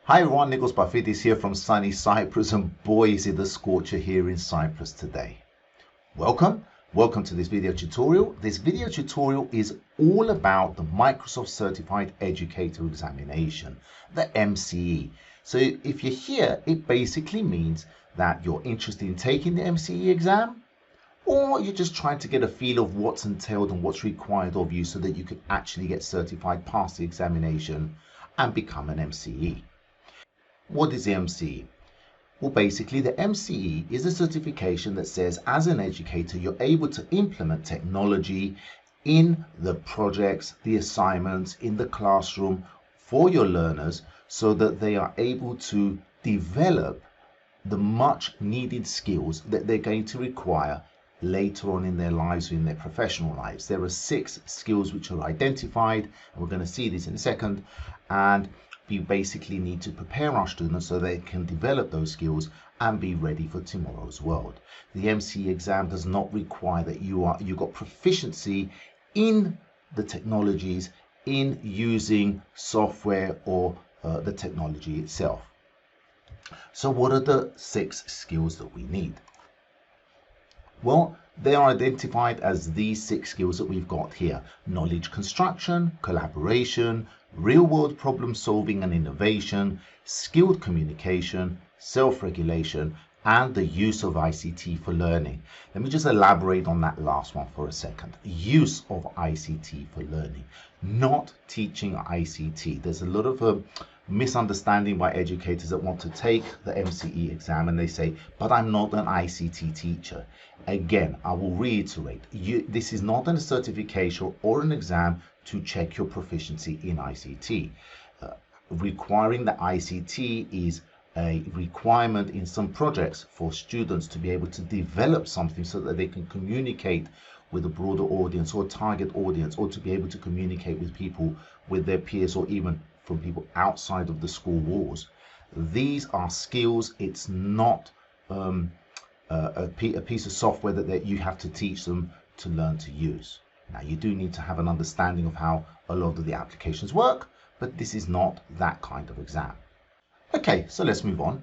Hi everyone, Nicholas Buffett is here from sunny Cyprus, and boy is it a scorcher here in Cyprus today. Welcome to this video tutorial. This video tutorial is all about the Microsoft Certified Educator Examination, the MCE. So if you're here, it basically means that you're interested in taking the MCE exam, or you're just trying to get a feel of what's entailed and what's required of you so that you can actually get certified, pass the examination, and become an MCE. What is the MCE? Well, basically, the MCE is a certification that says, as an educator, you're able to implement technology in the projects, the assignments, in the classroom for your learners so that they are able to develop the much needed skills that they're going to require later on in their lives, in their professional lives. There are 6 skills which are identified, and we're going to see this in a second. And we basically need to prepare our students so they can develop those skills and be ready for tomorrow's world. The MCE exam does not require that you got proficiency in the technologies, in using software or the technology itself. So what are the 6 skills that we need? Well, they are identified as these 6 skills that we've got here: knowledge construction, collaboration, real-world problem solving and innovation, skilled communication, self-regulation, and the use of ICT for learning. Let me just elaborate on that last one for a second. Use of ICT for learning, not teaching ICT. There's a lot of misunderstanding by educators that want to take the MCE exam and they say, but I'm not an ICT teacher. Again, I will reiterate, this is not a certification or an exam to check your proficiency in ICT. Requiring the ICT is a requirement in some projects for students to be able to develop something so that they can communicate with a broader audience or target audience, or to be able to communicate with people, with their peers, or even from people outside of the school walls. These are skills. It's not a piece of software that you have to teach them to learn to use. Now, you do need to have an understanding of how a lot of the applications work, but this is not that kind of exam. Okay, so let's move on.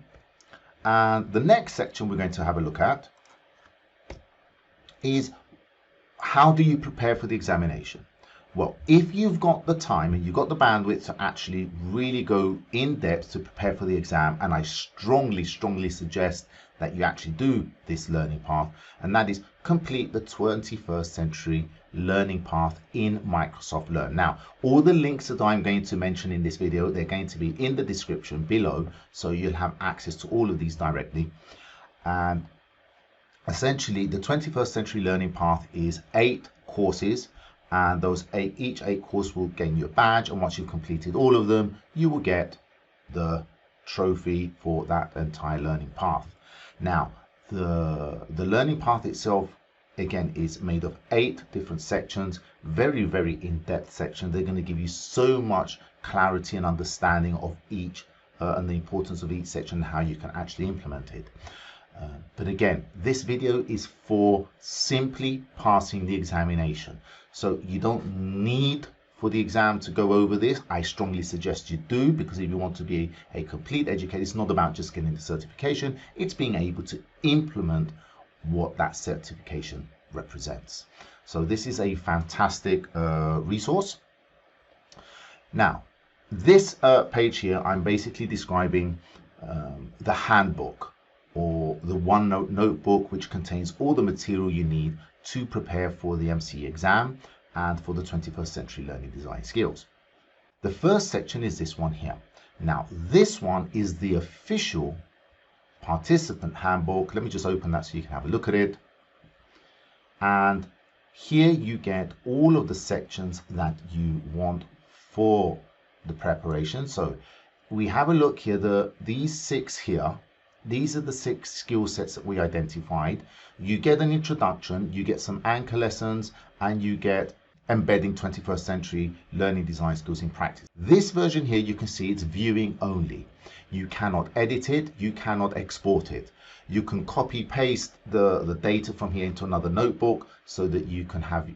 And the next section we're going to have a look at is, how do you prepare for the examination? Well, if you've got the time and you've got the bandwidth to actually really go in depth to prepare for the exam, and I strongly suggest that you actually do this learning path, and that is complete the 21st century learning path in Microsoft Learn. Now, all the links that I'm going to mention in this video, they're going to be in the description below, so you'll have access to all of these directly. And essentially, the 21st century learning path is 8 courses, and those each 8 courses will gain you a badge, and once you've completed all of them, you will get the trophy for that entire learning path. Now, the learning path itself, again, is made of 8 different sections, very in-depth sections. They're going to give you so much clarity and understanding of each and the importance of each section and how you can actually implement it. But again, this video is for simply passing the examination. So you don't need for the exam to go over this. I strongly suggest you do, because if you want to be a complete educator, it's not about just getting the certification, it's being able to implement what that certification represents. So this is a fantastic resource. Now, this page here, I'm basically describing the handbook, or the OneNote notebook, which contains all the material you need to prepare for the MCE exam and for the 21st century learning design skills. The first section is this one here. Now, this one is the official participant handbook. Let me just open that so you can have a look at it. And here you get all of the sections that you want for the preparation. So we have a look here, these 6 here. These are the 6 skill sets that we identified. You get an introduction, you get some anchor lessons, and you get embedding 21st century learning design skills in practice. This version here, you can see it's viewing only. You cannot edit it, you cannot export it. You can copy paste the data from here into another notebook so that you can have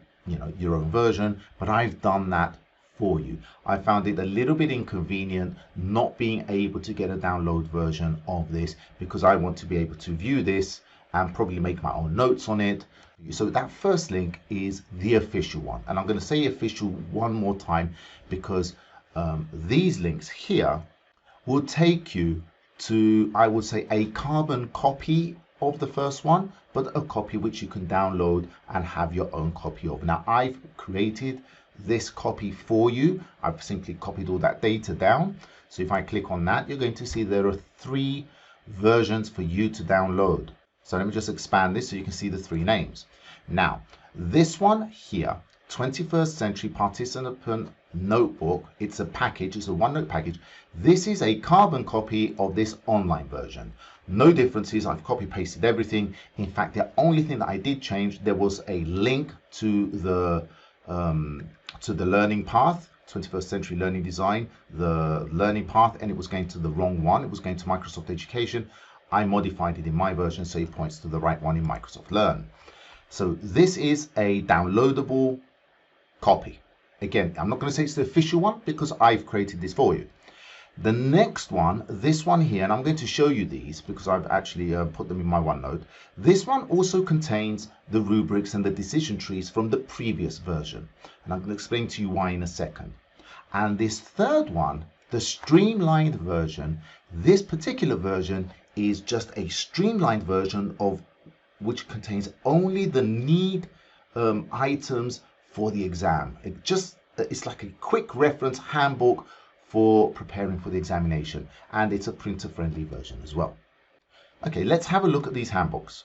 your own version, but I've done that for you. I found it a little bit inconvenient not being able to get a download version of this, because I want to be able to view this and probably make my own notes on it. So that first link is the official one, and I'm going to say official one more time because these links here will take you to, I would say, a carbon copy of the first one, but a copy which you can download and have your own copy of. Now, I've created this copy for you. I've simply copied all that data down. So if I click on that, you're going to see there are 3 versions for you to download. So let me just expand this so you can see the 3 names. Now, this one here, 21st Century Participant Notebook, it's a package, it's a OneNote package. This is a carbon copy of this online version. No differences, I've copy pasted everything. In fact, the only thing that I did change, there was a link to the learning path, 21st Century Learning Design, the learning path, and it was going to the wrong one. It was going to Microsoft Education. I modified it in my version so it points to the right one in Microsoft Learn. So this is a downloadable copy. Again, I'm not going to say it's the official one because I've created this for you. The next one, this one here, and I'm going to show you these because I've actually put them in my OneNote. This one also contains the rubrics and the decision trees from the previous version, and I'm going to explain to you why in a second. And this third one, the streamlined version, this particular version is just a streamlined version of which contains only the need items for the exam. It's like a quick reference handbook for preparing for the examination, and it's a printer friendly version as well. Okay, let's have a look at these handbooks.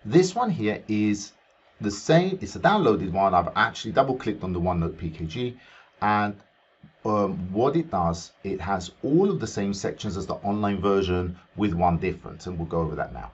This one here is the same, it's a downloaded one. I've actually double clicked on the OneNote PKG, and what it does, it has all of the same sections as the online version with one difference, and we'll go over that now.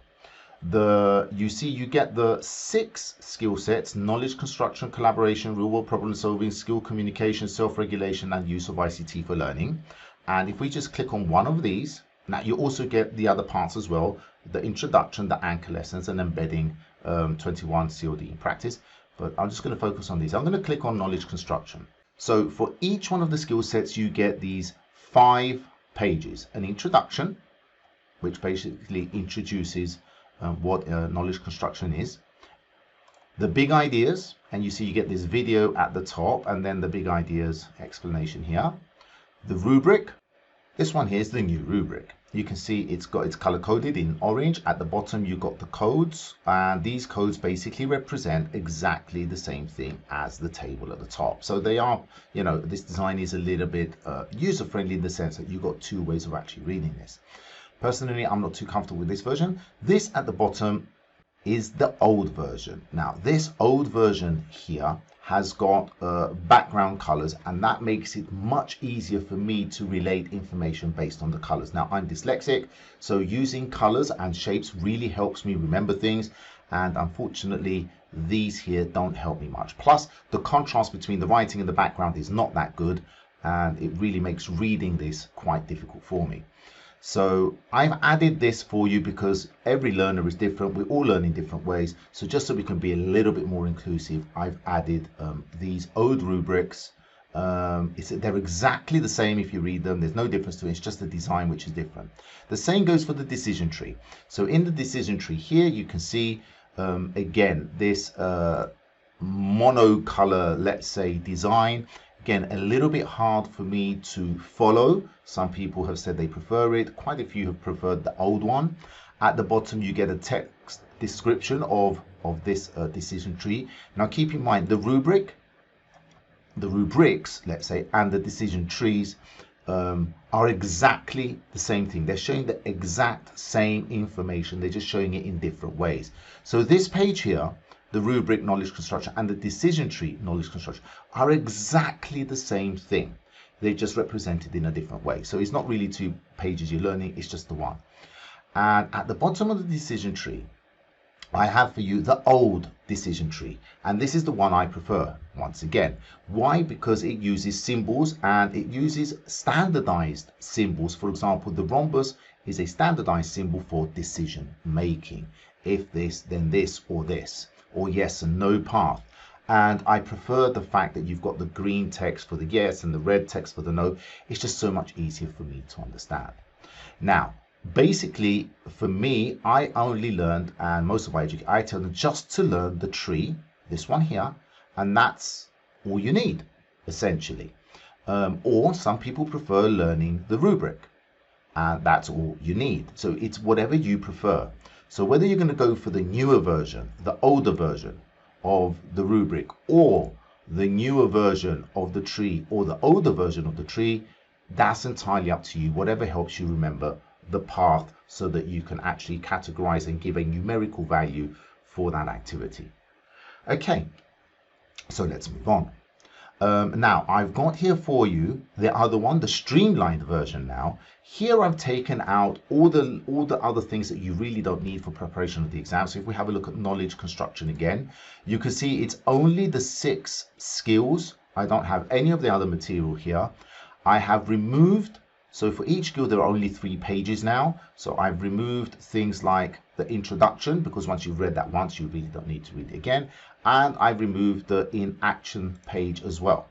You get the 6 skill sets: knowledge construction, collaboration, real world problem solving, skill communication, self-regulation, and use of ICT for learning. And if we just click on one of these, now you also get the other parts as well: the introduction, the anchor lessons, and embedding 21 COD in practice. But I'm just going to focus on these. I'm going to click on knowledge construction. So for each one of the skill sets, you get these 5 pages: an introduction, which basically introduces what knowledge construction is, the big ideas, and you see you get this video at the top and then the big ideas explanation here. The rubric, this one here is the new rubric. You can see it's color coded in orange. At the bottom you got the codes, and these codes basically represent exactly the same thing as the table at the top. So they are, this design is a little bit user friendly in the sense that you've got 2 ways of actually reading this. Personally, I'm not too comfortable with this version. This at the bottom is the old version. Now, this old version here has got background colors, and that makes it much easier for me to relate information based on the colors. Now, I'm dyslexic, so using colors and shapes really helps me remember things, and unfortunately, these here don't help me much. Plus, the contrast between the writing and the background is not that good, and it really makes reading this quite difficult for me. So I've added this for you because every learner is different. We all learn in different ways. So just so we can be a little bit more inclusive, I've added these old rubrics. They're exactly the same if you read them. There's no difference to it. It's just the design which is different. The same goes for the decision tree. So in the decision tree here, you can see, again, this monocolor, let's say, design. Again, a little bit hard for me to follow. Some people have said they prefer it. Quite a few have preferred the old one. At the bottom, you get a text description of this decision tree. Now, keep in mind the rubrics, let's say, and the decision trees are exactly the same thing. They're showing the exact same information. They're just showing it in different ways. So this page here, the rubric knowledge construction and the decision tree knowledge construction are exactly the same thing. They're just represented in a different way. So it's not really 2 pages you're learning, it's just the one. And at the bottom of the decision tree, I have for you the old decision tree. And this is the one I prefer, once again. Why? Because it uses symbols and it uses standardized symbols. For example, the rhombus is a standardized symbol for decision making. If this, then this, or yes and no path. And I prefer the fact that you've got the green text for the yes and the red text for the no. It's just so much easier for me to understand. Now, basically, for me, I only learned, and most of my education, I tell them just to learn the tree, this one here, and that's all you need, essentially. Or some people prefer learning the rubric, and that's all you need. So it's whatever you prefer. So whether you're going to go for the newer version, the older version of the rubric, or the newer version of the tree, or the older version of the tree, that's entirely up to you. Whatever helps you remember the path so that you can actually categorize and give a numerical value for that activity. Okay, so let's move on. Now I've got here for you the other one, the streamlined version. Now here I've taken out all the other things that you really don't need for preparation of the exam. So if we have a look at knowledge construction again, you can see it's only the 6 skills. I don't have any of the other material here. I have removed, so for each skill there are only 3 pages now. So I've removed things like the introduction, because once you've read that once, you really don't need to read it again. And I've removed the in action page as well.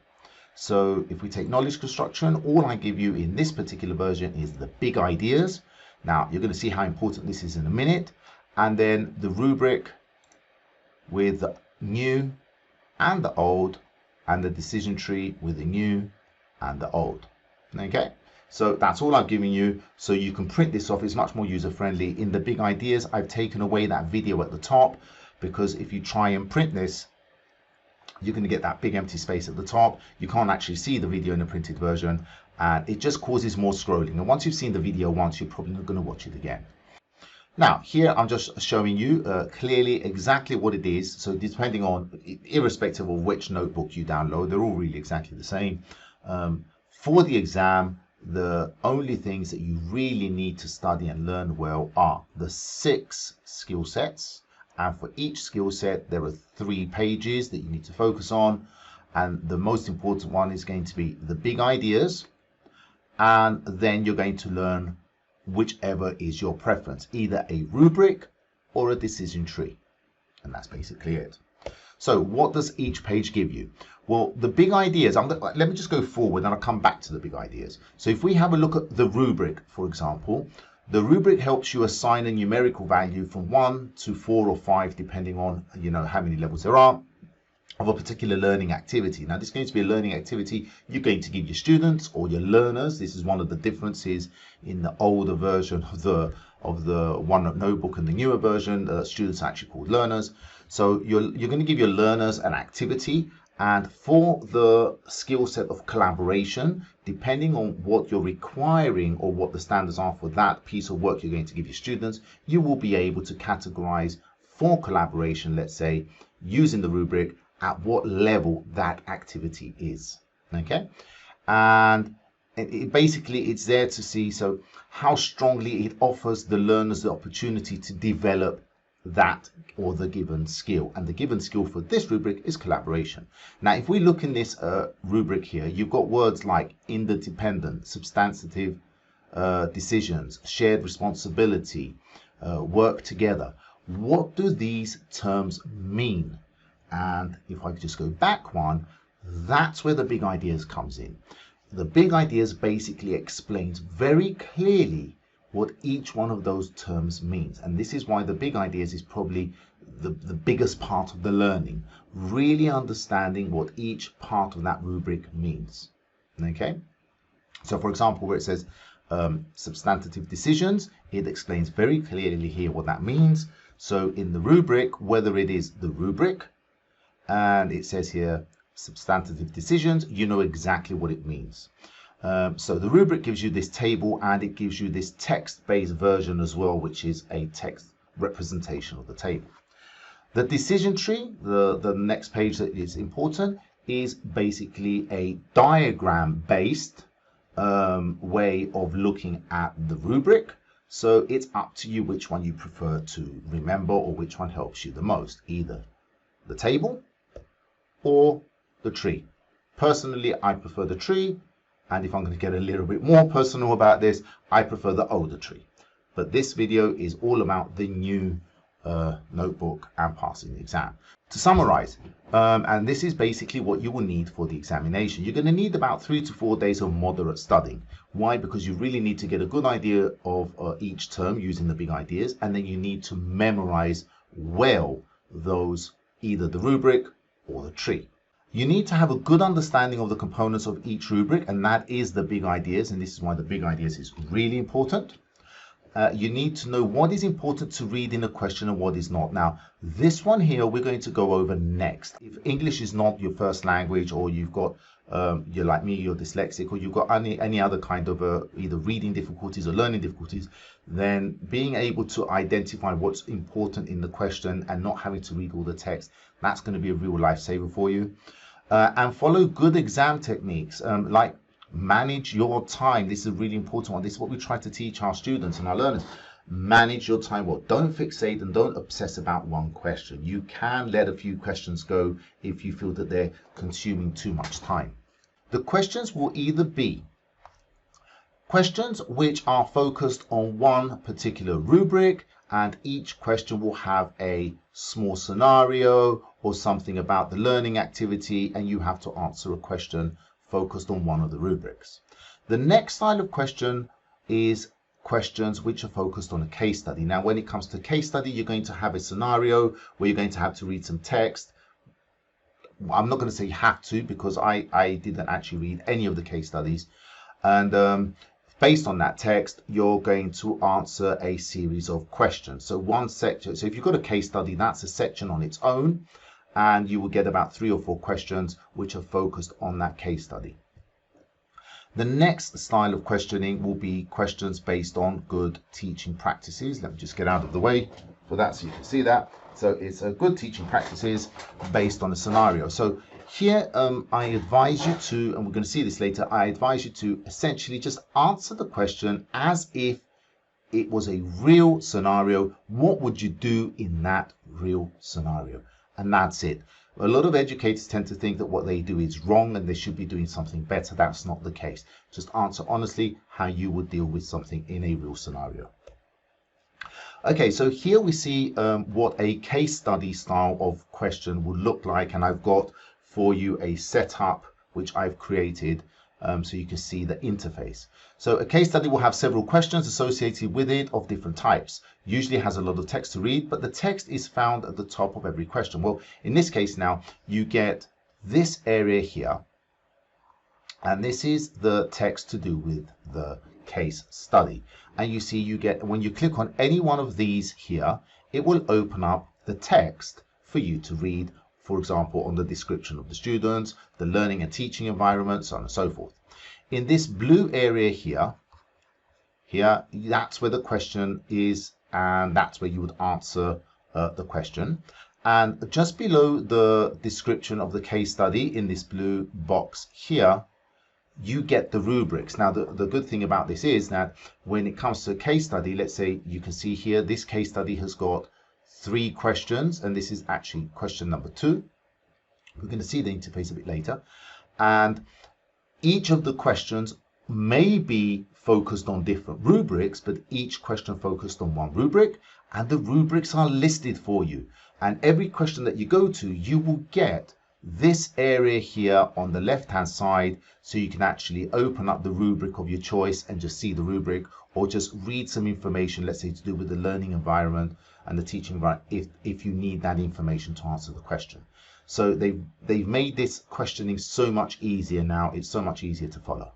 So if we take knowledge construction, all I give you in this particular version is the big ideas. Now you're going to see how important this is in a minute. And then the rubric with the new and the old, and the decision tree with the new and the old. Okay, so that's all I've given you, so you can print this off. It's much more user friendly. In the big ideas, I've taken away that video at the top, because if you try and print this, you're going to get that big empty space at the top. You can't actually see the video in the printed version, and it just causes more scrolling. And once you've seen the video once, you're probably not going to watch it again. Now here I'm just showing you clearly exactly what it is. So depending on, irrespective of which notebook you download, they're all really exactly the same. For the exam, the only things that you really need to study and learn well are the 6 skill sets. And for each skill set, there are 3 pages that you need to focus on. And the most important one is going to be the big ideas. And then you're going to learn whichever is your preference, either a rubric or a decision tree. And that's basically it. So what does each page give you? Well, the big ideas, let me just go forward and I'll come back to the big ideas. So if we have a look at the rubric, for example, the rubric helps you assign a numerical value from 1 to 4 or 5, depending on, how many levels there are of a particular learning activity. Now, this is going to be a learning activity you're going to give your students or your learners. This is one of the differences in the older version of the OneNote Notebook and the newer version. Students are actually called learners. So you're going to give your learners an activity, and for the skill set of collaboration, depending on what you're requiring or what the standards are for that piece of work you're going to give your students, you will be able to categorize for collaboration, let's say, using the rubric, at what level that activity is. Okay, and basically it's there to see how strongly it offers the learners the opportunity to develop that or the given skill. And the given skill for this rubric is collaboration. Now if we look in this rubric here, you've got words like interdependent, substantive decisions, shared responsibility, work together. What do these terms mean? And if I could just go back one, that's where the big ideas comes in. The big ideas basically explains very clearly what each one of those terms means. And this is why the big ideas is probably the biggest part of the learning, really understanding what each part of that rubric means. Okay, so for example, where it says substantive decisions, it explains very clearly here what that means. So in the rubric, whether it is the rubric, and it says here substantive decisions, you know exactly what it means. So the rubric gives you this table, and it gives you this text-based version as well, which is a text representation of the table. The decision tree, the next page that is important, is basically a diagram-based way of looking at the rubric. So it's up to you which one you prefer to remember or which one helps you the most, either the table or the tree. Personally, I prefer the tree, and if I'm going to get a little bit more personal about this, I prefer the older tree. But this video is all about the new notebook and passing the exam. To summarize, and this is basically what you will need for the examination. You're going to need about 3 to 4 days of moderate studying. Why? Because you really need to get a good idea of each term using the big ideas, and then you need to memorize well those, either the rubric or the tree. You need to have a good understanding of the components of each rubric, and that is the big ideas, and this is why the big ideas is really important. You need to know what is important to read in a question and what is not. Now, this one here we're going to go over next. If English is not your first language, or you've got, you're like me, you're dyslexic, or you've got any other kind of either reading difficulties or learning difficulties, then being able to identify what's important in the question and not having to read all the text, that's going to be a real lifesaver for you. And follow good exam techniques, like manage your time. This is a really important one. This is what we try to teach our students and our learners. Manage your time well. Don't fixate and don't obsess about one question. You can let a few questions go if you feel that they're consuming too much time. The questions will either be questions which are focused on one particular rubric, and each question will have a small scenario or something about the learning activity, and you have to answer a question focused on one of the rubrics. The next style of question is questions which are focused on a case study. Now, when it comes to case study, you're going to have a scenario where you're going to have to read some text. I'm not going to say you have to, because I didn't actually read any of the case studies. And based on that text, you're going to answer a series of questions. So one section, so if you've got a case study, that's a section on its own, and you will get about 3 or 4 questions which are focused on that case study. The next style of questioning will be questions based on good teaching practices. Let me just get out of the way for that so you can see that. So it's a good teaching practices based on a scenario. So here I advise you to, and we're going to see this later, I advise you to essentially just answer the question as if it was a real scenario. What would you do in that real scenario? And that's it. A lot of educators tend to think that what they do is wrong and they should be doing something better. That's not the case. Just answer honestly how you would deal with something in a real scenario. Okay, so here we see what a case study style of question would look like, and I've got for you a setup which I've created so you can see the interface. So a case study will have several questions associated with it of different types. Usually has a lot of text to read, but the text is found at the top of every question. Well, in this case now, you get this area here, and this is the text to do with the case study. And you see you get, when you click on any one of these here, it will open up the text for you to read, for example, on the description of the students, the learning and teaching environment, so on and so forth. In this blue area here, that's where the question is, and that's where you would answer the question. And just below the description of the case study in this blue box here, you get the rubrics. Now, the good thing about this is that when it comes to a case study, let's say you can see here, this case study has got 3 questions, and this is actually question number 2. We're going to see the interface a bit later. And each of the questions may be focused on different rubrics, but each question focused on one rubric, and the rubrics are listed for you. And every question that you go to, you will get this area here on the left hand side, so you can actually open up the rubric of your choice and just see the rubric, or just read some information, let's say to do with the learning environment and the teaching environment, if you need that information to answer the question. So they've made this questioning so much easier now. It's so much easier to follow.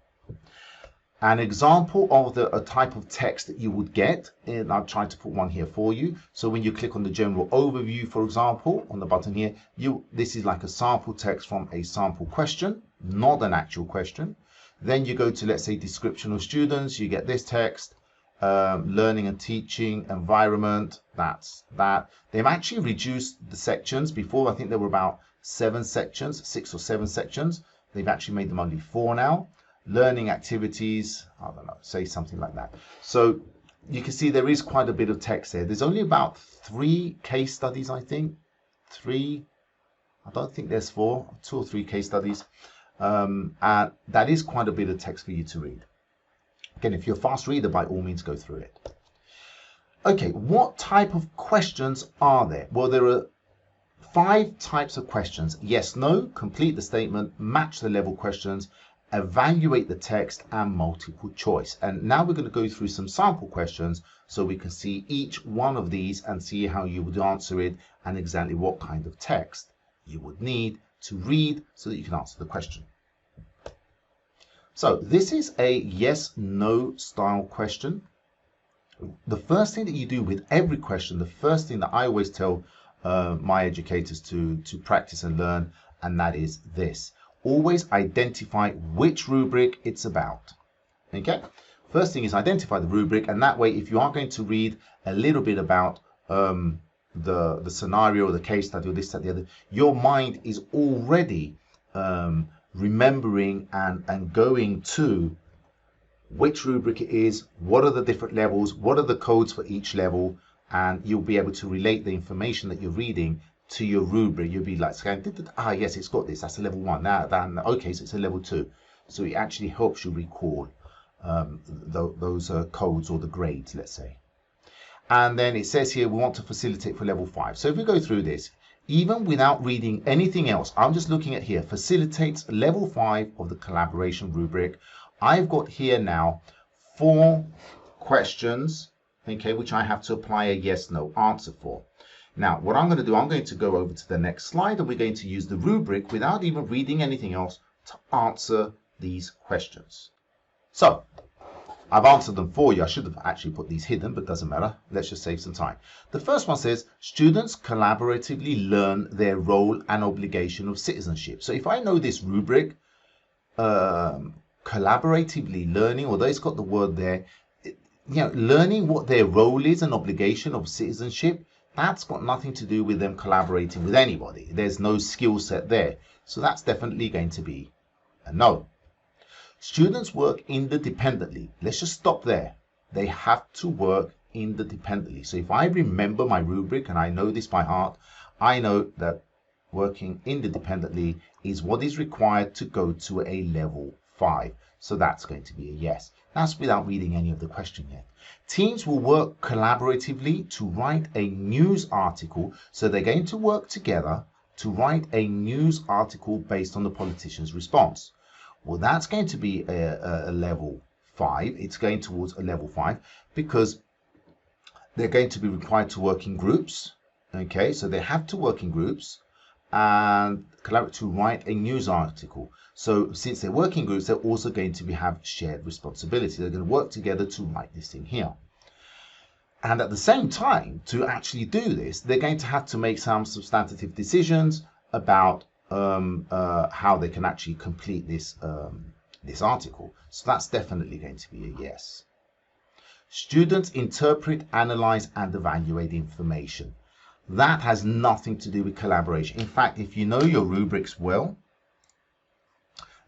An example of a type of text that you would get, and I've tried to put one here for you. So when you click on the general overview, for example, on the button here, this is like a sample text from a sample question, not an actual question. Then you go to, let's say, description of students, you get this text, learning and teaching environment, that's that. They've actually reduced the sections. Before, I think there were about 7 sections, 6 or 7 sections. They've actually made them only 4 now. Learning activities, I don't know, say something like that. So you can see there is quite a bit of text there. There's only about 3 case studies, I think. 3, I don't think there's 4, 2 or 3 case studies. And that is quite a bit of text for you to read. Again, if you're a fast reader, by all means go through it. Okay, what type of questions are there? Well, there are 5 types of questions: yes, no, complete the statement, match the level questions, evaluate the text, and multiple choice. And now we're going to go through some sample questions so we can see each one of these and see how you would answer it and exactly what kind of text you would need to read so that you can answer the question. So this is a yes no style question. The first thing that you do with every question, the first thing that I always tell my educators to practice and learn, and that is this: always identify which rubric it's about. Okay, first thing is identify the rubric, and that way if you are going to read a little bit about the scenario or the case study or this, that, the other, your mind is already remembering and going to which rubric it is, what are the different levels, what are the codes for each level, and you'll be able to relate the information that you're reading to your rubric. You'll be like saying, ah, yes, it's got this, that's a level 1, okay, so it's a level 2. So it actually helps you recall those codes or the grades, let's say. And then it says here we want to facilitate for level 5. So if we go through this, even without reading anything else, I'm just looking at here, facilitates level 5 of the collaboration rubric. I've got here now 4 questions, okay, which I have to apply a yes no answer for. Now what I'm going to do, I'm going to go over to the next slide, and we're going to use the rubric without even reading anything else to answer these questions. So I've answered them for you. I should have actually put these hidden, but doesn't matter. Let's just save some time. The first one says, students collaboratively learn their role and obligation of citizenship. So if I know this rubric, collaboratively learning, although it's got the word there, learning what their role is and obligation of citizenship, that's got nothing to do with them collaborating with anybody. There's no skill set there. So that's definitely going to be a no. Students work interdependently. Let's just stop there. They have to work interdependently. So if I remember my rubric and I know this by heart, I know that working interdependently is what is required to go to a level 5. So that's going to be a yes. That's without reading any of the question yet. Teams will work collaboratively to write a news article. So they're going to work together to write a news article based on the politician's response. Well, that's going to be a level 5. It's going towards a level 5 because they're going to be required to work in groups. Okay, so they have to work in groups and collaborate to write a news article. So since they're working groups, they're also going to have shared responsibility. They're going to work together to write this in here. And at the same time, to actually do this, they're going to have to make some substantive decisions about how they can actually complete this this article. So that's definitely going to be a yes. Students interpret, analyze, and evaluate information. That has nothing to do with collaboration. In fact, if you know your rubrics well,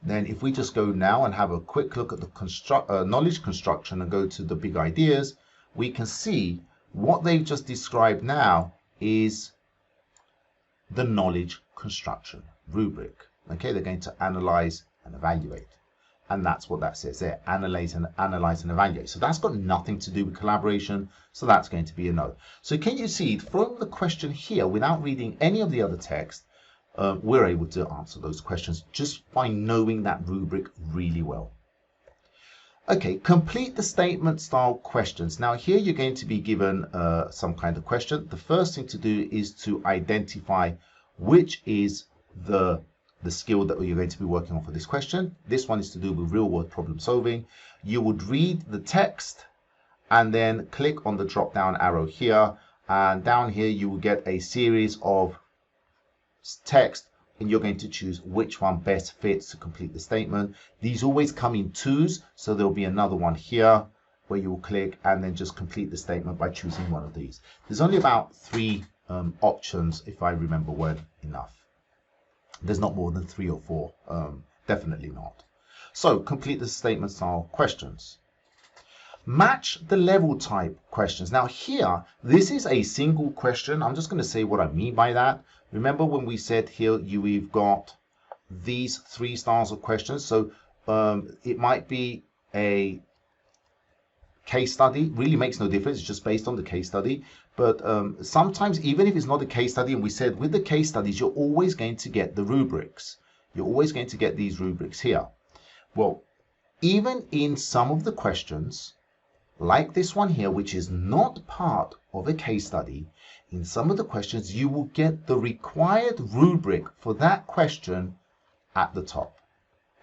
then if we just go now and have a quick look at the knowledge construction and go to the big ideas, we can see what they've just described now is the knowledge construction rubric. Okay, they're going to analyze and evaluate, and that's what that says there: analyze and evaluate. So that's got nothing to do with collaboration, so that's going to be a no. So can you see from the question here, without reading any of the other text, we're able to answer those questions just by knowing that rubric really well. Okay, complete the statement style questions. Now here you're going to be given some kind of question. The first thing to do is to identify which is the skill that you're going to be working on for this question. This one is to do with real world problem solving. You would read the text and then click on the drop down arrow here, and down here you will get a series of text, and you're going to choose which one best fits to complete the statement. These always come in twos, so there'll be another one here where you will click and then just complete the statement by choosing one of these. There's only about 3 options, if I remember well enough. There's not more than 3 or 4, definitely not. So complete the statement style questions. Match the level type questions. Now here, this is a single question. I'm just going to say what I mean by that. Remember when we said here we've got these 3 styles of questions. So it might be a case study, really makes no difference, it's just based on the case study. But sometimes, even if it's not a case study, and we said with the case studies, you're always going to get the rubrics. You're always going to get these rubrics here. Well, even in some of the questions, like this one here, which is not part of a case study, in some of the questions, you will get the required rubric for that question at the top.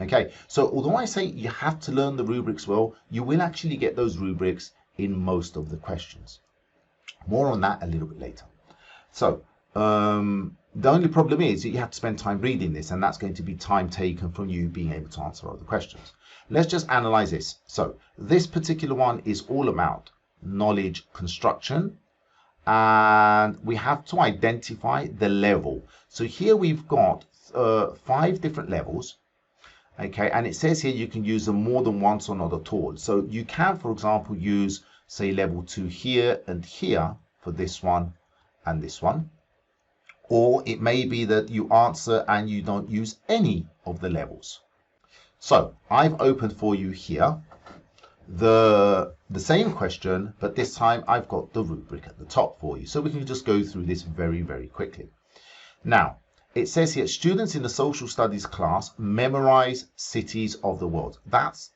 Okay, so although I say you have to learn the rubrics well, you will actually get those rubrics in most of the questions. More on that a little bit later. So the only problem is that you have to spend time reading this, and that's going to be time taken from you being able to answer all the questions. Let's just analyze this. So this particular one is all about knowledge construction, and we have to identify the level. So here we've got 5 different levels. Okay, and it says here you can use them more than once or not at all. So you can, for example, use, say, level 2 here and here for this one and this one. Or it may be that you answer and you don't use any of the levels. So I've opened for you here the same question, but this time I've got the rubric at the top for you. So we can just go through this very, very quickly. Now, it says here, students in the social studies class memorize cities of the world. That's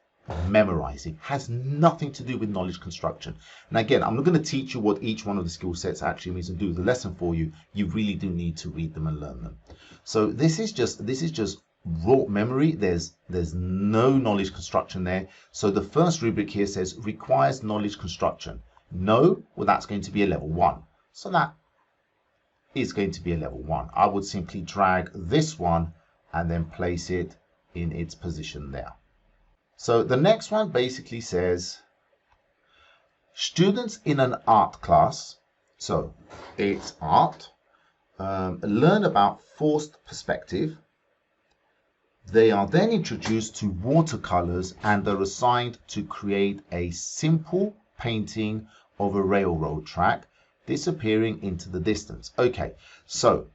memorizing. Has nothing to do with knowledge construction. And again, I'm not going to teach you what each one of the skill sets actually means and do the lesson for you. You really do need to read them and learn them. So this is just raw memory. There's no knowledge construction there. So the first rubric here says requires knowledge construction. No, well, that's going to be a level 1. So that is going to be a level 1. I would simply drag this one and then place it in its position there. So the next one basically says students in an art class, so it's art, learn about forced perspective. They are then introduced to watercolors and are assigned to create a simple painting of a railroad track disappearing into the distance. Okay, so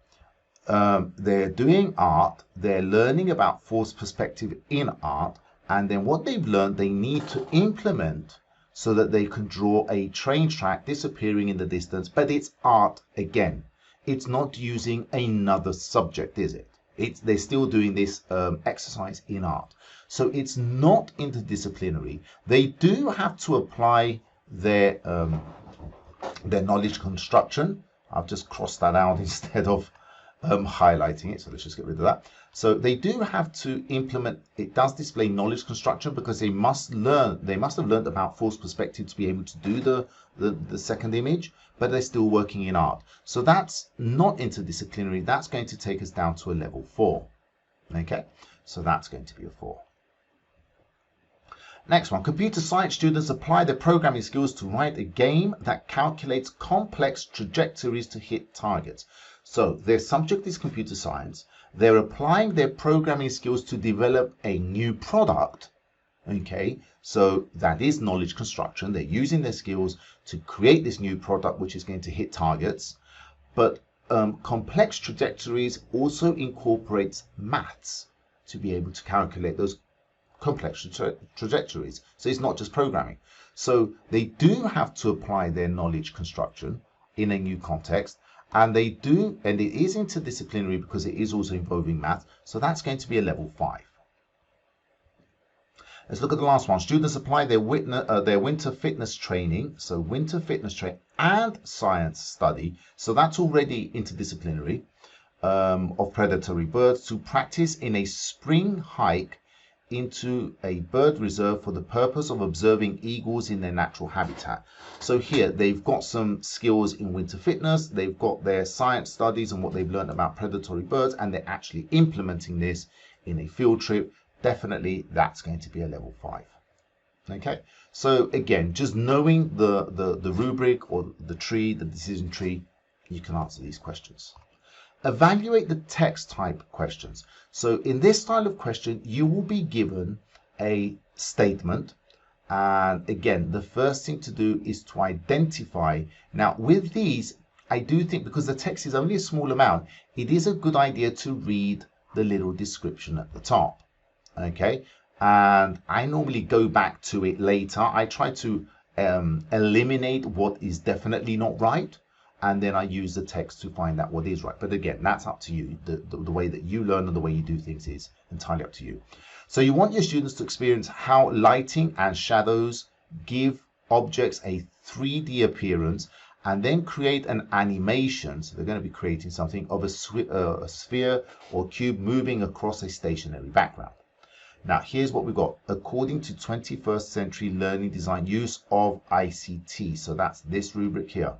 they're doing art, they're learning about forced perspective in art, and then what they've learned they need to implement so that they can draw a train track disappearing in the distance. But it's art again. It's not using another subject, is it? They're still doing this exercise in art. So it's not interdisciplinary. They do have to apply their knowledge construction. I've just crossed that out instead of highlighting it. So let's just get rid of that. So they do have to implement, it does display knowledge construction because they must have learned about forced perspective to be able to do the second image, but they're still working in art. So that's not interdisciplinary. That's going to take us down to a level 4. Okay, so that's going to be a 4. Next one, computer science students apply their programming skills to write a game that calculates complex trajectories to hit targets. So their subject is computer science. They're applying their programming skills to develop a new product. Okay, so that is knowledge construction. They're using their skills to create this new product, which is going to hit targets. But complex trajectories also incorporates maths to be able to calculate those complex trajectories. So it's not just programming. So they do have to apply their knowledge construction in a new context, and they do, and it is interdisciplinary because it is also involving math. So that's going to be a level 5. Let's look at the last one. Students apply their winter fitness training, so winter fitness training and science study. So that's already interdisciplinary, of predatory birds to practice in a spring hike into a bird reserve for the purpose of observing eagles in their natural habitat. So here they've got some skills in winter fitness, they've got their science studies and what they've learned about predatory birds, and they're actually implementing this in a field trip. Definitely that's going to be a level 5. Okay, so again, just knowing the rubric or the tree, the decision tree, you can answer these questions. Evaluate the text type questions. So in this style of question, you will be given a statement. And again, the first thing to do is to identify. Now with these, I do think because the text is only a small amount, it is a good idea to read the little description at the top. Okay. And I normally go back to it later. I try to eliminate what is definitely not right. and then I use the text to find out what is right. But again, that's up to you. The way that you learn and the way you do things is entirely up to you. So you want your students to experience how lighting and shadows give objects a 3D appearance, and then create an animation. So they're going to be creating something of a sphere or cube moving across a stationary background. Now, here's what we've got. According to 21st century learning design, use of ICT. So that's this rubric here.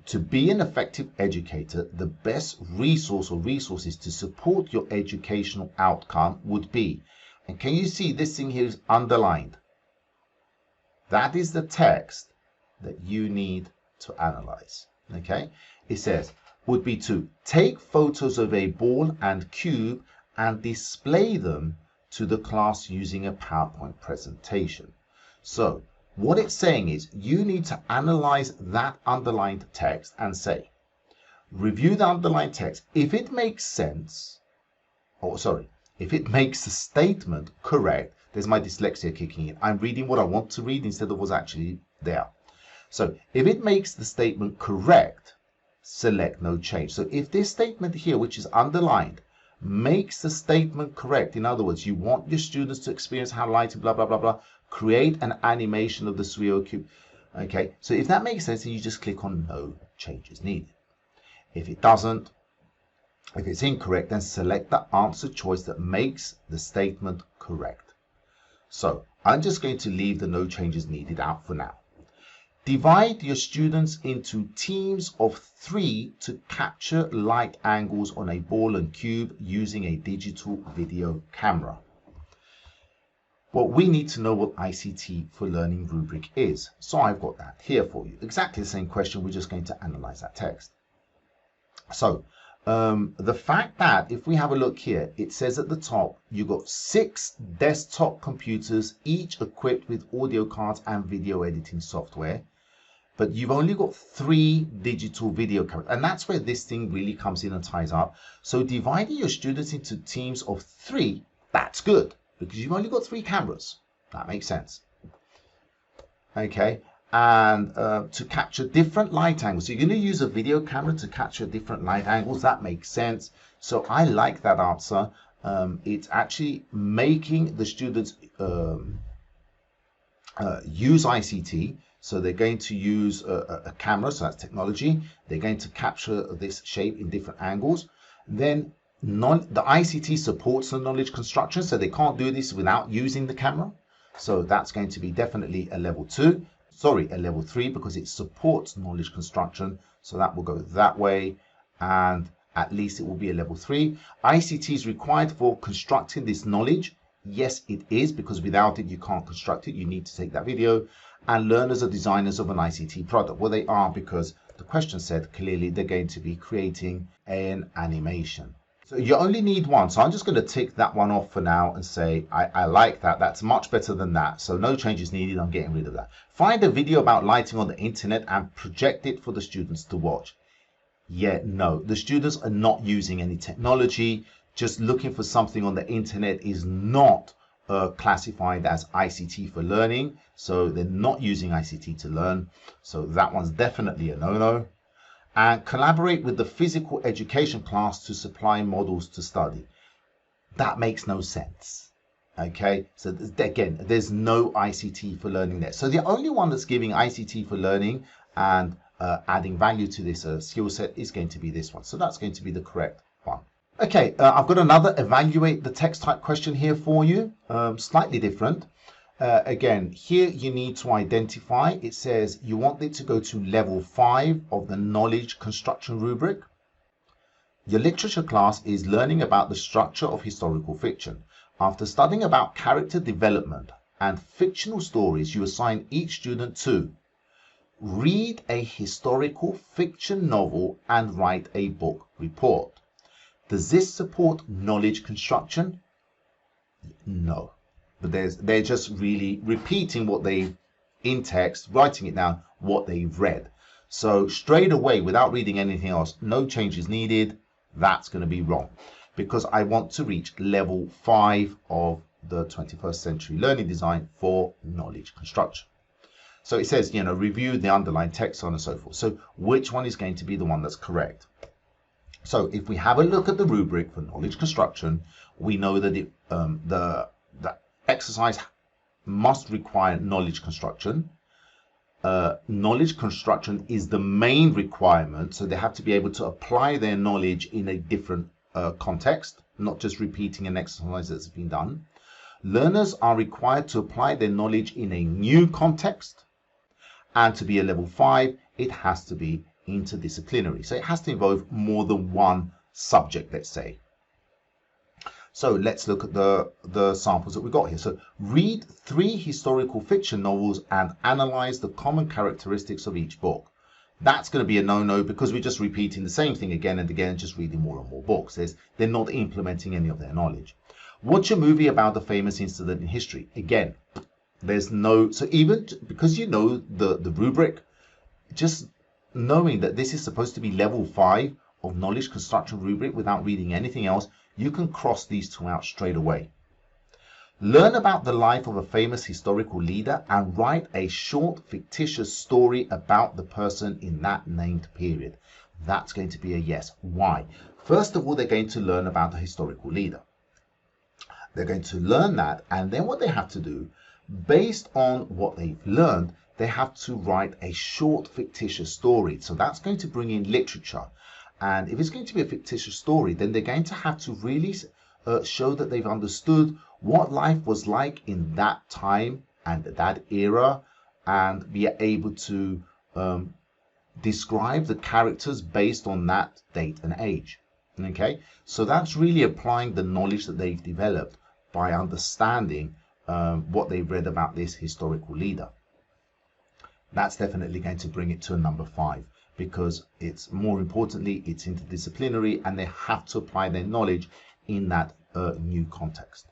To be an effective educator, the best resource or resources to support your educational outcome would be, and can you see this thing here is underlined? That is the text that you need to analyze. Okay, it says would be to take photos of a ball and cube and display them to the class using a PowerPoint presentation. So what it's saying is you need to analyze that underlined text and say, review the underlined text. If it makes sense, if it makes the statement correct, there's my dyslexia kicking in. I'm reading what I want to read instead of what's actually there. So if it makes the statement correct, select no change. So if this statement here, which is underlined, makes the statement correct, in other words, you want your students to experience how lighting, blah, blah, blah, blah, create an animation of the sphere cube. Okay, so if that makes sense, then you just click on no changes needed. If it doesn't, if it's incorrect, then select the answer choice that makes the statement correct. So I'm just going to leave the no changes needed out for now. Divide your students into teams of 3 to capture light angles on a ball and cube using a digital video camera. Well, we need to know what ICT for Learning rubric is. So I've got that here for you. Exactly the same question. We're just going to analyze that text. So the fact that if we have a look here, it says at the top, you've got 6 desktop computers, each equipped with audio cards and video editing software. But you've only got 3 digital video cameras. And that's where this thing really comes in and ties up. So dividing your students into teams of 3, that's good, because you've only got 3 cameras. That makes sense. Okay, and to capture different light angles. So you're going to use a video camera to capture different light angles. That makes sense. So I like that answer. It's actually making the students use ICT. So they're going to use a camera, so that's technology. They're going to capture this shape in different angles. Then the ICT supports the knowledge construction, so they can't do this without using the camera. So that's going to be definitely a level 2. Sorry, a level 3, because it supports knowledge construction. So that will go that way, and at least it will be a level 3. ICT is required for constructing this knowledge. Yes, it is, because without it, you can't construct it. You need to take that video. And learners are designers of an ICT product. Well, they are, because the question said clearly they're going to be creating an animation. So you only need 1. So I'm just going to tick that one off for now and say, I like that. That's much better than that. So no changes needed. I'm getting rid of that. Find a video about lighting on the internet and project it for the students to watch. Yeah, no, the students are not using any technology. Just looking for something on the internet is not classified as ICT for learning. So they're not using ICT to learn. So that one's definitely a no-no. And collaborate with the physical education class to supply models to study. That makes no sense. Okay, so again, there's no ICT for learning there. So the only one that's giving ICT for learning and adding value to this skill set is going to be this one. So that's going to be the correct one. Okay, I've got another evaluate the text type question here for you, slightly different. Again, here you need to identify, it says you want it to go to level 5 of the knowledge construction rubric. Your literature class is learning about the structure of historical fiction. After studying about character development and fictional stories, you assign each student to read a historical fiction novel and write a book report. Does this support knowledge construction? No. But they're just really repeating what they've in text, writing it down, what they've read. So straight away, without reading anything else, no changes needed. That's going to be wrong, because I want to reach level 5 of the 21st century learning design for knowledge construction. So it says, you know, review the underlying text, so on and so forth. So which one is going to be the one that's correct? So if we have a look at the rubric for knowledge construction, we know that the exercise must require knowledge construction. Knowledge construction is the main requirement, so they have to be able to apply their knowledge in a different context, not just repeating an exercise that's been done. Learners are required to apply their knowledge in a new context, and to be a level 5, it has to be interdisciplinary. So it has to involve more than one subject, let's say. So let's look at the samples that we got here. So read 3 historical fiction novels and analyze the common characteristics of each book. That's going to be a no-no because we're just repeating the same thing again and again, just reading more and more books. They're not implementing any of their knowledge. Watch a movie about a famous incident in history. Again, there's no, so even because you know the rubric, just knowing that this is supposed to be level 5 of knowledge construction rubric without reading anything else, you can cross these 2 out straight away. Learn about the life of a famous historical leader and write a short fictitious story about the person in that named period. That's going to be a yes. Why? First of all, they're going to learn about the historical leader. They're going to learn that, and then what they have to do, based on what they've learned, they have to write a short fictitious story. So that's going to bring in literature. And if it's going to be a fictitious story, then they're going to have to really show that they've understood what life was like in that time and that era, and be able to describe the characters based on that date and age. Okay, so that's really applying the knowledge that they've developed by understanding what they've read about this historical leader. That's definitely going to bring it to a number 5, because it's more importantly, it's interdisciplinary and they have to apply their knowledge in that new context.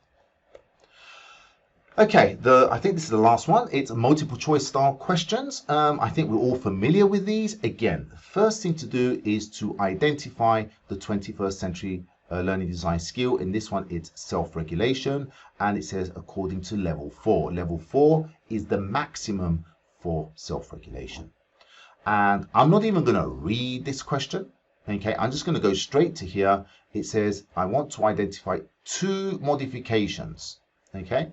Okay, I think this is the last one. It's multiple choice style questions. I think we're all familiar with these. Again, the first thing to do is to identify the 21st century learning design skill. In this one, it's self-regulation, and it says according to level 4. Level 4 is the maximum for self-regulation. And I'm not even going to read this question. Okay, I'm just going to go straight to here. It says, I want to identify 2 modifications. Okay.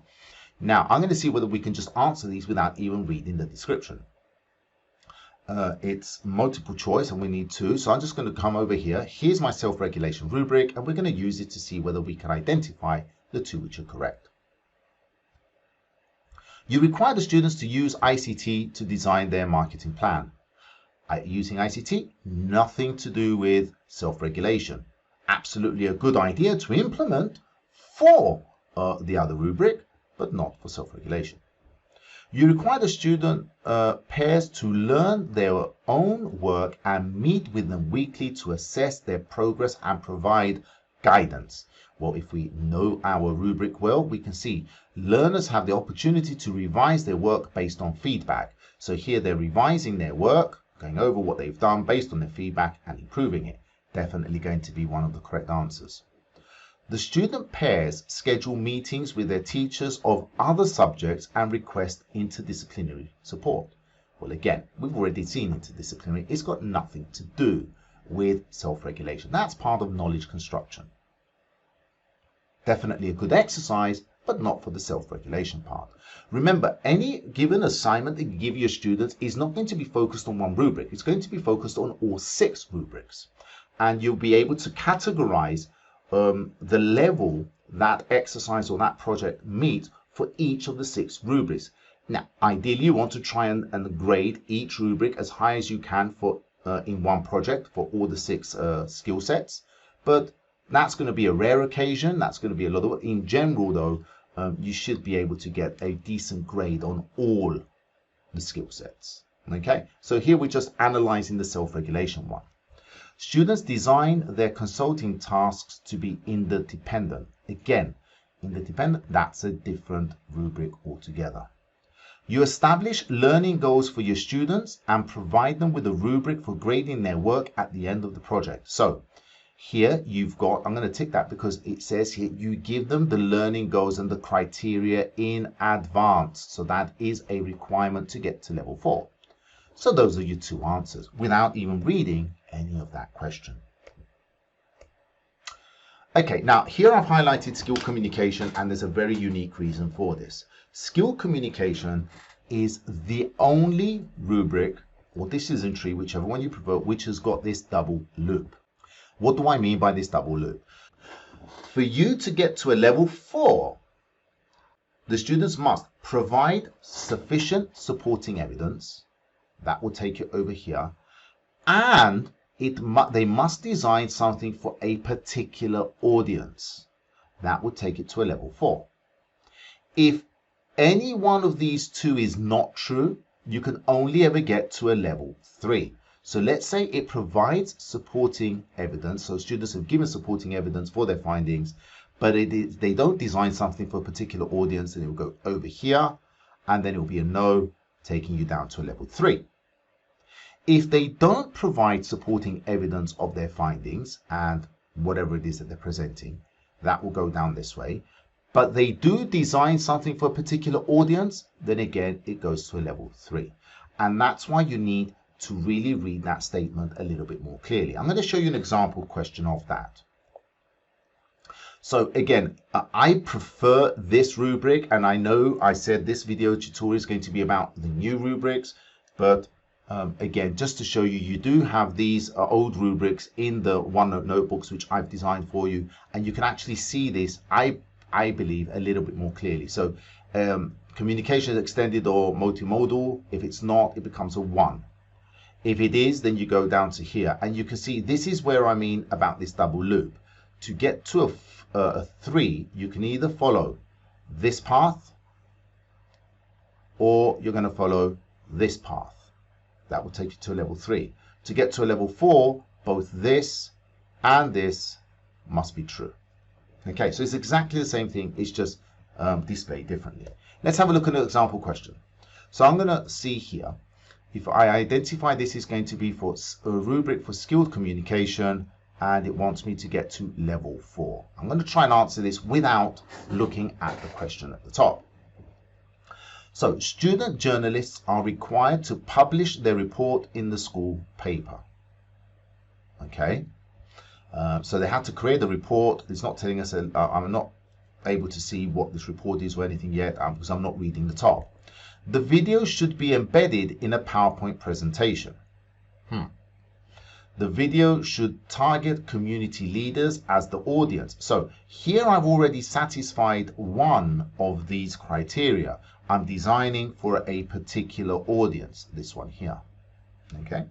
Now, I'm going to see whether we can just answer these without even reading the description. It's multiple choice and we need 2. So I'm just going to come over here. Here's my self-regulation rubric, and we're going to use it to see whether we can identify the 2 which are correct. You require the students to use ICT to design their marketing plan. Using ICT, nothing to do with self-regulation. Absolutely a good idea to implement for the other rubric, but not for self-regulation. You require the student pairs to learn their own work and meet with them weekly to assess their progress and provide guidance. Well, if we know our rubric well, we can see learners have the opportunity to revise their work based on feedback. So here they're revising their work, going over what they've done based on their feedback and improving it. Definitely going to be one of the correct answers. The student pairs schedule meetings with their teachers of other subjects and request interdisciplinary support. Well, again, we've already seen interdisciplinary. It's got nothing to do with self-regulation. That's part of knowledge construction. Definitely a good exercise, but not for the self-regulation part. Remember, any given assignment that you give your students is not going to be focused on one rubric. It's going to be focused on all 6 rubrics. And you'll be able to categorize the level that exercise or that project meets for each of the 6 rubrics. Now, ideally, you want to try and grade each rubric as high as you can for in one project for all the 6 skill sets. But that's going to be a rare occasion. That's going to be a lot of, in general, though, you should be able to get a decent grade on all the skill sets. Okay, so here we're just analyzing the self-regulation one. Students design their consulting tasks to be interdependent. Again, interdependent, that's a different rubric altogether. You establish learning goals for your students and provide them with a rubric for grading their work at the end of the project. So Here you've got, I'm going to tick that because it says here you give them the learning goals and the criteria in advance. So that is a requirement to get to level 4. So those are your 2 answers without even reading any of that question. Okay, now here I've highlighted skill communication, and there's a very unique reason for this. Skill communication is the only rubric or decision tree, whichever one you prefer, which has got this double loop. What do I mean by this double loop? For you to get to a level 4, the students must provide sufficient supporting evidence. That will take you over here. And they must design something for a particular audience. That would take it to a level 4. If any one of these 2 is not true, you can only ever get to a level 3. So let's say it provides supporting evidence. So students have given supporting evidence for their findings, but they don't design something for a particular audience, and it will go over here, and then it will be a no, taking you down to a level 3. If they don't provide supporting evidence of their findings and whatever it is that they're presenting, that will go down this way. But they do design something for a particular audience, then again, it goes to a level 3. And that's why you need to really read that statement a little bit more clearly. I'm going to show you an example question of that. So again, I prefer this rubric, and I know I said this video tutorial is going to be about the new rubrics, but again, just to show you, you do have these old rubrics in the OneNote notebooks, which I've designed for you, and you can actually see this, I believe, a little bit more clearly. So communication is extended or multimodal. If it's not, it becomes a 1. If it is, then you go down to here, and you can see this is where I mean about this double loop. To get to a 3, you can either follow this path, or you're going to follow this path. That will take you to a level 3. To get to a level 4, both this and this must be true. Okay, so it's exactly the same thing, it's just displayed differently. Let's have a look at an example question. So I'm going to see here, if I identify this is going to be for a rubric for skilled communication, and it wants me to get to level 4. I'm going to try and answer this without looking at the question at the top. So student journalists are required to publish their report in the school paper. Okay, so they have to create the report. It's not telling us, I'm not able to see what this report is or anything yet because I'm not reading the top. The video should be embedded in a PowerPoint presentation. The video should target community leaders as the audience. So here I've already satisfied one of these criteria. I'm designing for a particular audience, this one here. Okay.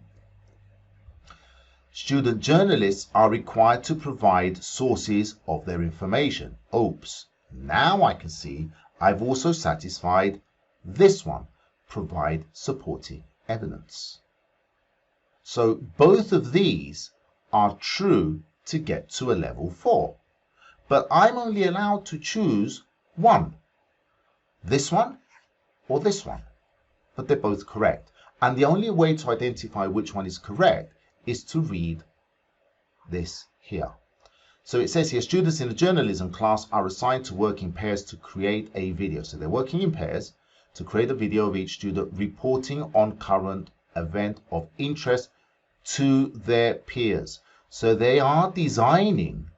Student journalists are required to provide sources of their information. Oops, now I can see I've also satisfied this one, provide supporting evidence. So both of these are true to get to a level 4, but I'm only allowed to choose one, this one or this one, but they're both correct. And the only way to identify which one is correct is to read this here. So it says here, students in the journalism class are assigned to work in pairs to create a video. So they're working in pairs to create a video of each student reporting on current event of interest to their peers. So they are designing,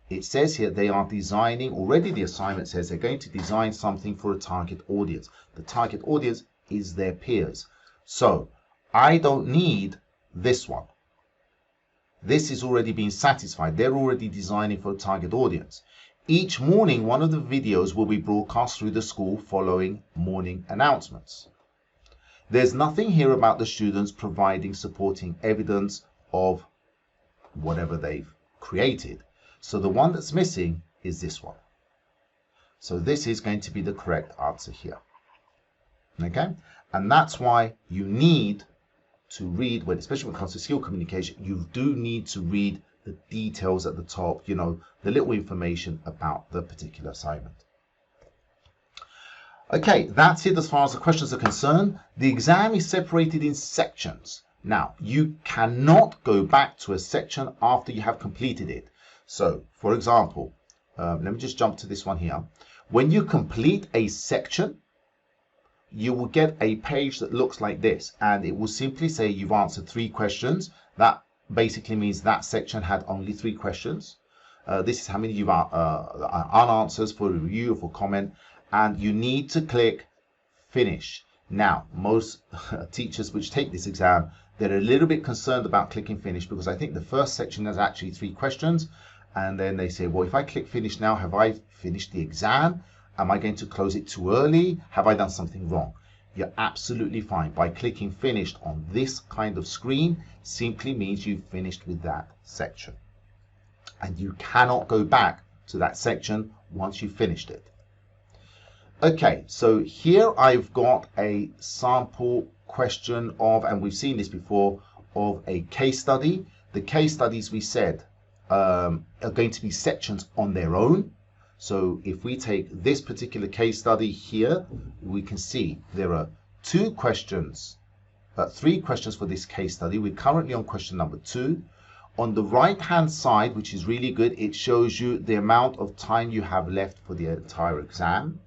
it says here, they are designing, already the assignment says they're going to design something for a target audience. The target audience is their peers. So I don't need this one. This is already being satisfied. They're already designing for a target audience. Each morning, one of the videos will be broadcast through the school following morning announcements. There's nothing here about the students providing supporting evidence of whatever they've created. So the one that's missing is this one. So this is going to be the correct answer here. Okay? And that's why you need to read, especially when it comes to skill communication, you do need to read the details at the top, you know, the little information about the particular assignment. Okay, that's it as far as the questions are concerned. The exam is separated in sections. Now, you cannot go back to a section after you have completed it. So, for example, let me just jump to this one here. When you complete a section, you will get a page that looks like this, and it will simply say you've answered 3 questions. That basically means that section had only 3 questions. This is how many you've unanswers for review or for comment, and you need to click finish. Now, most teachers which take this exam, they're a little bit concerned about clicking finish, because I think the first section has actually 3 questions, and then they say, well, if I click finish now, have I finished the exam? Am I going to close it too early? Have I done something wrong? You're absolutely fine. By clicking finished on this kind of screen simply means you've finished with that section, and you cannot go back to that section once you've finished it. Okay, so here I've got a sample question of, and we've seen this before, of a case study. The case studies, we said, are going to be sections on their own. So if we take this particular case study here, we can see there are 3 questions for this case study. We're currently on question number 2. On the right hand side, which is really good, it shows you the amount of time you have left for the entire exam.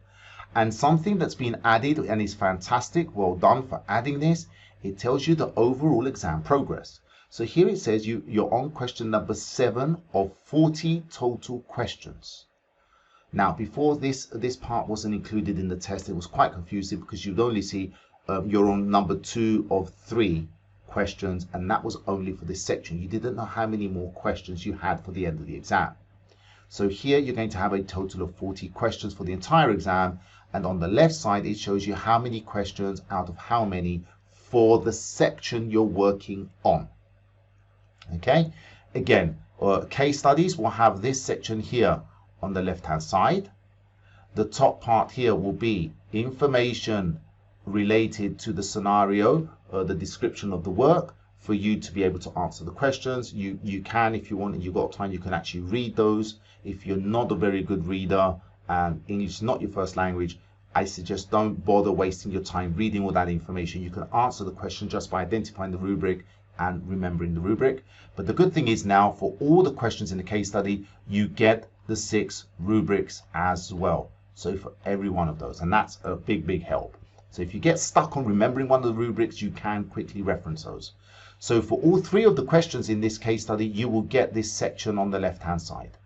And something that's been added and is fantastic, well done for adding this, it tells you the overall exam progress. So here it says you're on question number 7 of 40 total questions. Now, before this part wasn't included in the test, it was quite confusing because you'd only see you're on number 2 of 3 questions, and that was only for this section. You didn't know how many more questions you had for the end of the exam. So here you're going to have a total of 40 questions for the entire exam, and on the left side it shows you how many questions out of how many for the section you're working on. Okay, again, case studies will have this section here on the left hand side. The top part here will be information related to the scenario, the description of the work, for you to be able to answer the questions. You can, if you want and you've got time, you can actually read those. If you're not a very good reader and English is not your first language, I suggest don't bother wasting your time reading all that information. You can answer the question just by identifying the rubric and remembering the rubric. But the good thing is now, for all the questions in the case study, you get the 6 rubrics as well. So for every one of those, and that's a big help. So if you get stuck on remembering one of the rubrics, you can quickly reference those. So for all 3 of the questions in this case study, you will get this section on the left hand side.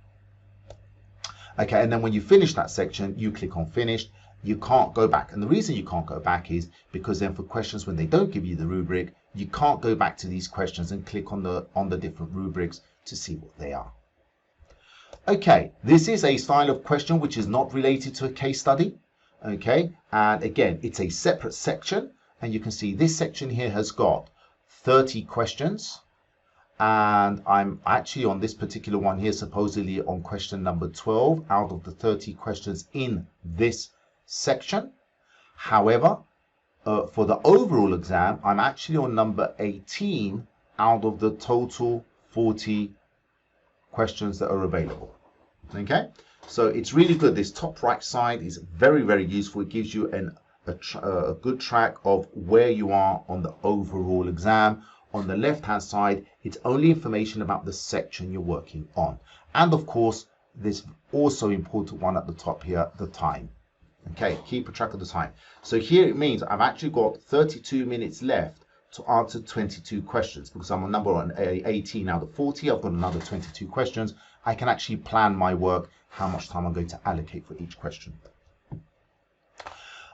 Okay, and then when you finish that section, you click on finished. You can't go back, and the reason you can't go back is because then for questions when they don't give you the rubric, you can't go back to these questions and click on the different rubrics to see what they are. Okay, this is a style of question which is not related to a case study. Okay, and again, it's a separate section, and you can see this section here has got 30 questions, and I'm actually on this particular one here supposedly on question number 12 out of the 30 questions in this section. However, for the overall exam, I'm actually on number 18 out of the total 40 questions that are available. Okay, so it's really good. This top right side is very useful. It gives you a good track of where you are on the overall exam. On the left hand side, it's only information about the section you're working on, and of course this also important one at the top here, the time. Okay, keep a track of the time. So here it means I've actually got 32 minutes left to answer 22 questions, because I'm a number on 18 out of 40. I've got another 22 questions. I can actually plan my work, how much time I'm going to allocate for each question.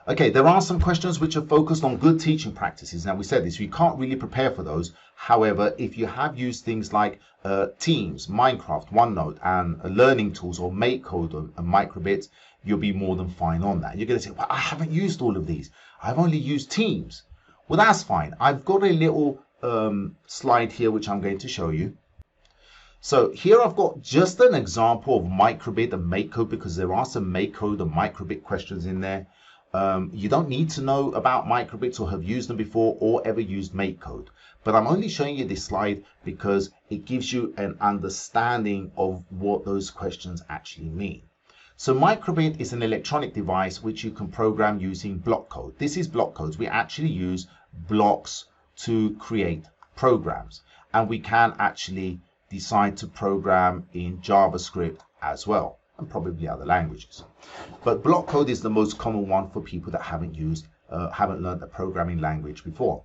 Okay, there are some questions which are focused on good teaching practices. Now, we said this, you can't really prepare for those. However, if you have used things like Teams, Minecraft, OneNote, and learning tools, or MakeCode and Microbits, you'll be more than fine on that. You're going to say, well, I haven't used all of these. I've only used Teams. Well, that's fine. I've got a little slide here which I'm going to show you. So here I've got just an example of Microbit and MakeCode, because there are some MakeCode and Microbit questions in there. You don't need to know about Microbits or have used them before or ever used MakeCode. But I'm only showing you this slide because it gives you an understanding of what those questions actually mean. So Microbit is an electronic device which you can program using block code. This is block codes. We actually use blocks to create programs, and we can actually decide to program in JavaScript as well, and probably other languages. But block code is the most common one for people that haven't learned a programming language before.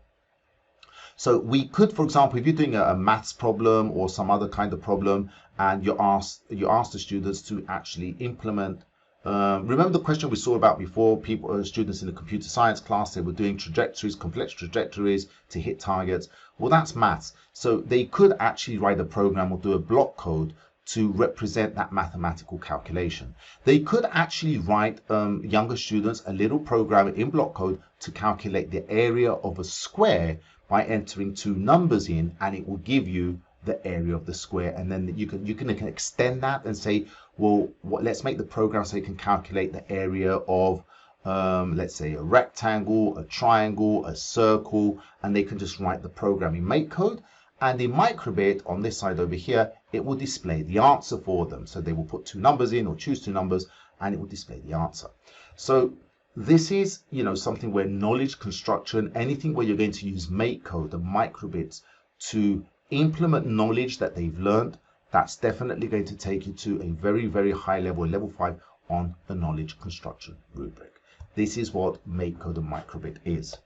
So we could, for example, if you're doing a maths problem or some other kind of problem, and you ask the students to actually implement. Remember the question we saw about before? Students in the computer science class, they were doing trajectories, complex trajectories to hit targets. Well, that's maths. So they could actually write a program or do a block code to represent that mathematical calculation. They could actually write, younger students, a little program in block code to calculate the area of a square by entering 2 numbers in, and it will give you the area of the square. And then you can extend that and say, well, let's make the program so you can calculate the area of, let's say, a rectangle, a triangle, a circle, and they can just write the program in MakeCode. And in Microbit, on this side over here, it will display the answer for them. So they will put 2 numbers in or choose 2 numbers, and it will display the answer. So this is, something where knowledge construction, anything where you're going to use MakeCode and Microbits to implement knowledge that they've learned, that's definitely going to take you to a very, very high level, level 5 on the knowledge construction rubric. This is what MakeCode and Microbit is.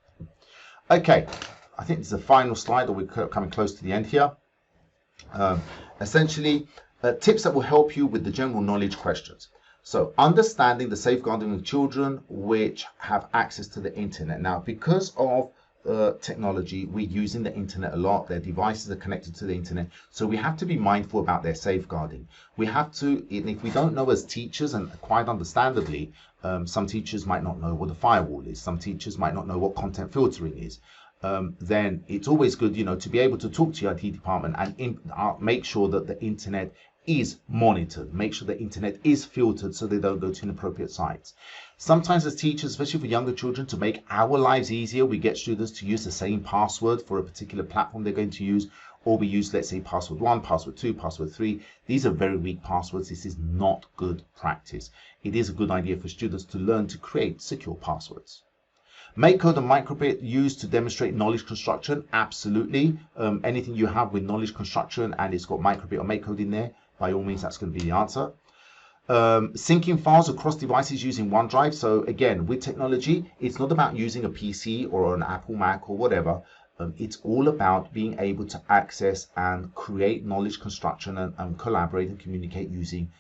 Okay, I think this is the final slide, or we're coming close to the end here. Essentially, tips that will help you with the general knowledge questions. So understanding the safeguarding of children which have access to the internet. Now, because of technology, we're using the internet a lot. Their devices are connected to the internet. So we have to be mindful about their safeguarding. We have to, and if we don't know as teachers, and quite understandably, some teachers might not know what a firewall is. Some teachers might not know what content filtering is. Then it's always good, to be able to talk to your IT department and make sure that the internet is monitored, make sure the internet is filtered so they don't go to inappropriate sites. Sometimes as teachers, especially for younger children, to make our lives easier, we get students to use the same password for a particular platform they're going to use, or we use, let's say, password 1, password 2, password 3. These are very weak passwords. This is not good practice. It is a good idea for students to learn to create secure passwords. MakeCode and Microbit used to demonstrate knowledge construction. Absolutely. Anything you have with knowledge construction and it's got Microbit or MakeCode in there, by all means, that's going to be the answer. Syncing files across devices using OneDrive. So again, with technology, it's not about using a PC or an Apple Mac or whatever. It's all about being able to access and create knowledge construction and collaborate and communicate using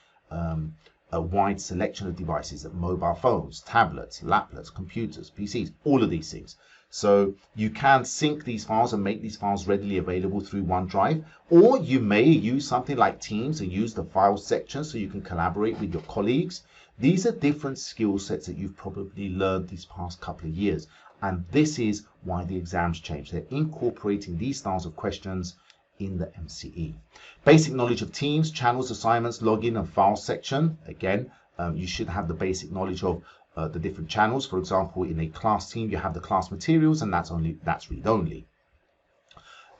a wide selection of devices, mobile phones, tablets, laptops, computers, PCs, all of these things. So you can sync these files and make these files readily available through OneDrive, or you may use something like Teams and use the file section so you can collaborate with your colleagues. These are different skill sets that you've probably learned these past couple of years, and this is why the exams change. They're incorporating these styles of questions in the MCE. Basic knowledge of Teams, channels, assignments, login, and file section. Again, you should have the basic knowledge of the different channels. For example, in a class team, you have the class materials, and that's read only.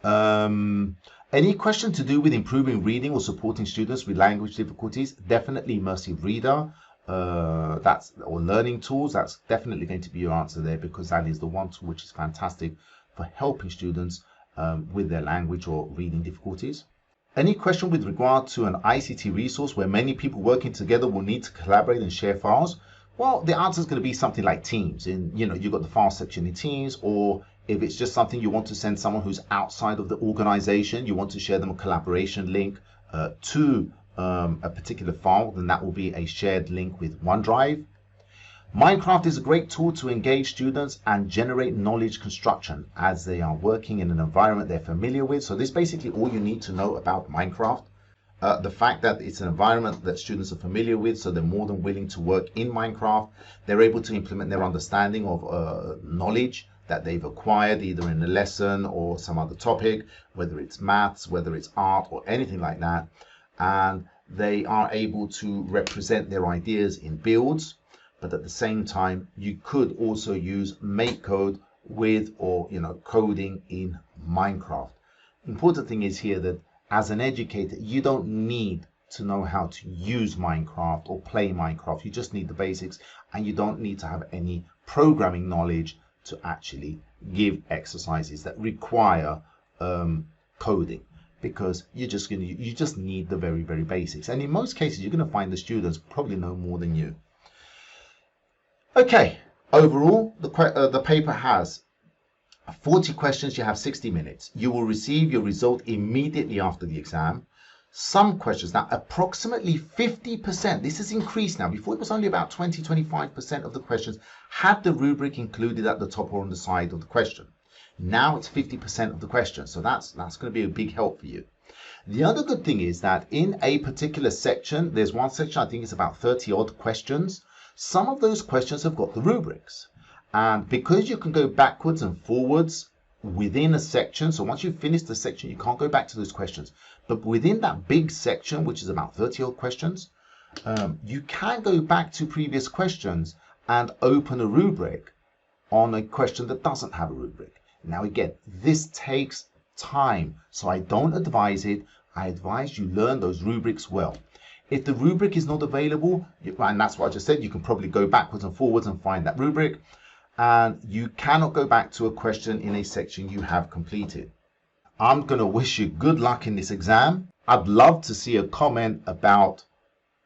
Any question to do with improving reading or supporting students with language difficulties? Definitely Immersive Reader, or learning tools. That's definitely going to be your answer there, because that is the one tool which is fantastic for helping students with their language or reading difficulties. Any question with regard to an ICT resource where many people working together will need to collaborate and share files? Well, the answer is going to be something like Teams. You've got the file section in Teams, or if it's just something you want to send someone who's outside of the organization, you want to share them a collaboration link to a particular file, then that will be a shared link with OneDrive. Minecraft is a great tool to engage students and generate knowledge construction as they are working in an environment they're familiar with. So this is basically all you need to know about Minecraft. The fact that it's an environment that students are familiar with, so they're more than willing to work in Minecraft. They're able to implement their understanding of knowledge that they've acquired either in a lesson or some other topic, whether it's maths, whether it's art or anything like that. And they are able to represent their ideas in builds. But at the same time, you could also use MakeCode with or coding in Minecraft. Important thing is here that as an educator, you don't need to know how to use Minecraft or play Minecraft. You just need the basics, and you don't need to have any programming knowledge to actually give exercises that require coding, because you just need the very, very basics. And in most cases, you're going to find the students probably know more than you. Okay, overall, the paper has 40 questions. You have 60 minutes. You will receive your result immediately after the exam. Some questions, now approximately 50%, this has increased now. Before it was only about 20-25% of the questions had the rubric included at the top or on the side of the question. Now it's 50% of the questions, so that's going to be a big help for you. The other good thing is that in a particular section, there's one section, I think it's about 30 odd questions. Some of those questions have got the rubrics, and because you can go backwards and forwards within a section, so once you've finished the section, you can't go back to those questions, but within that big section, which is about 30 odd questions, you can go back to previous questions and open a rubric on a question that doesn't have a rubric. Now again, this takes time, so I don't advise it. I advise you learn those rubrics well. If the rubric is not available, and that's what I just said, you can probably go backwards and forwards and find that rubric, and you cannot go back to a question in a section you have completed. I'm going to wish you good luck in this exam. I'd love to see a comment about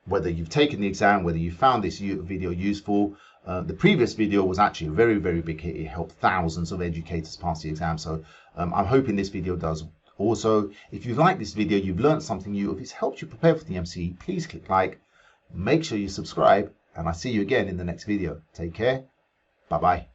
whether you've taken the exam, whether you found this video useful. The previous video was actually a very, very big hit. It helped thousands of educators pass the exam. So I'm hoping this video does also. If you've liked this video, you've learned something new, if it's helped you prepare for the MCE, please click like, make sure you subscribe, and I'll see you again in the next video. Take care. Bye-bye.